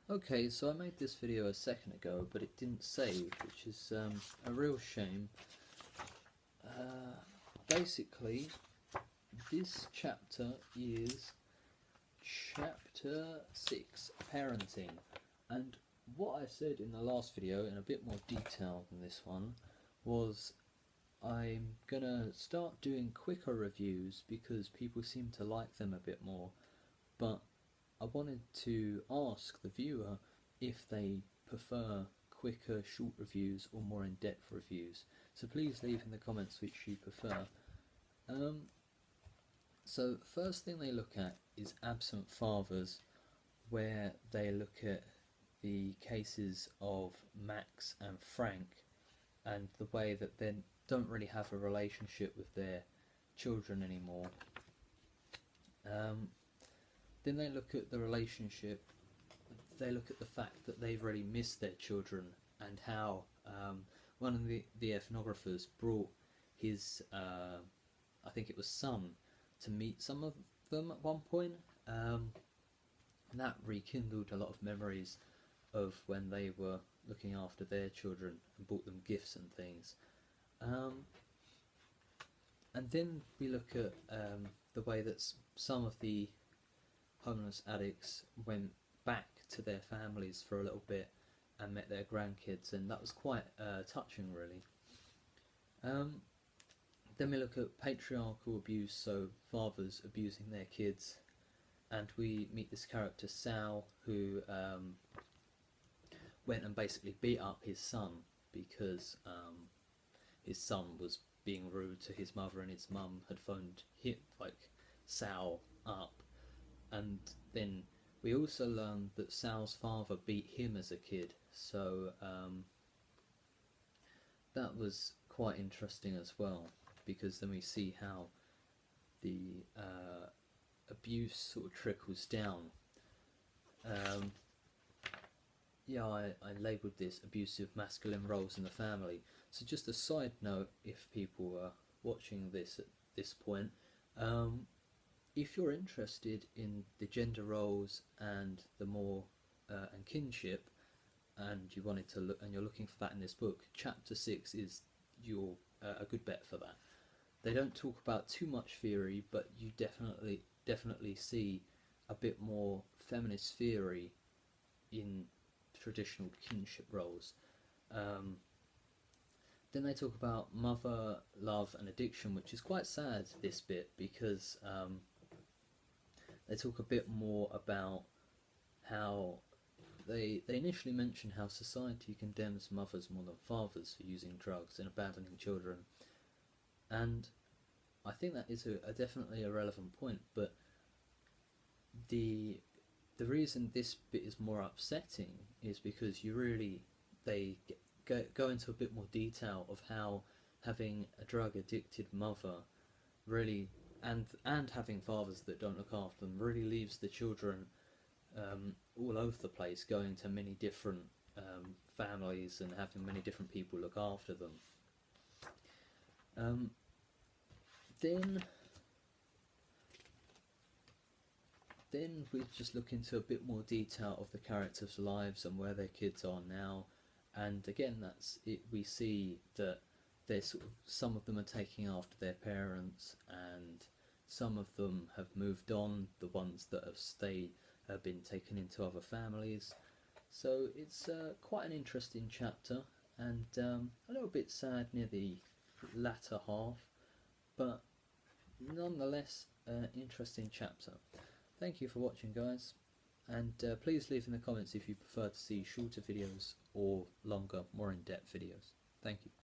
Okay, so I made this video a second ago, but it didn't save, which is a real shame. Basically, this chapter is Chapter 6, Parenting. And what I said in the last video, in a bit more detail than this one, was I'm gonna start doing quicker reviews because people seem to like them a bit more, but I wanted to ask the viewer if they prefer quicker short reviews or more in-depth reviews. So please leave in the comments which you prefer. So first thing they look at is absent fathers, where they look at the cases of Max and Frank and the way that they don't really have a relationship with their children anymore. Then they look at the relationship, they look at the fact that they've really missed their children and how one of the ethnographers brought his, I think it was son, to meet some of them at one point. And that rekindled a lot of memories of when they were looking after their children and bought them gifts and things. And then we look at the way that some of the homeless addicts went back to their families for a little bit and met their grandkids, and that was quite touching, really. Then we look at patriarchal abuse, so fathers abusing their kids, and we meet this character Sal, who went and basically beat up his son because his son was being rude to his mother, and his mum had phoned Sal up. And then we also learned that Sal's father beat him as a kid, so that was quite interesting as well, because then we see how the abuse sort of trickles down. Yeah, I labelled this abusive masculine roles in the family. So just a side note, if people are watching this at this point, if you're interested in the gender roles and the more and kinship, and you wanted to look, and you're looking for that in this book, Chapter 6 is your a good bet for that. They don't talk about too much theory, but you definitely see a bit more feminist theory in traditional kinship roles. Then they talk about mother, love and addiction, which is quite sad, this bit, because they talk a bit more about how they initially mention how society condemns mothers more than fathers for using drugs and abandoning children, and I think that is a definitely a relevant point, but the reason this bit is more upsetting is because they go into a bit more detail of how having a drug addicted mother really, and having fathers that don't look after them, really leaves the children all over the place, going to many different families and having many different people look after them. Then we just look into a bit more detail of the characters' lives and where their kids are now, and again that's it. We see that there's some of them are taking after their parents, and some of them have moved on. The ones that have stayed have been taken into other families. So it's quite an interesting chapter, and a little bit sad near the latter half, but nonetheless interesting chapter. Thank you for watching, guys, and please leave in the comments if you prefer to see shorter videos or longer, more in-depth videos. Thank you.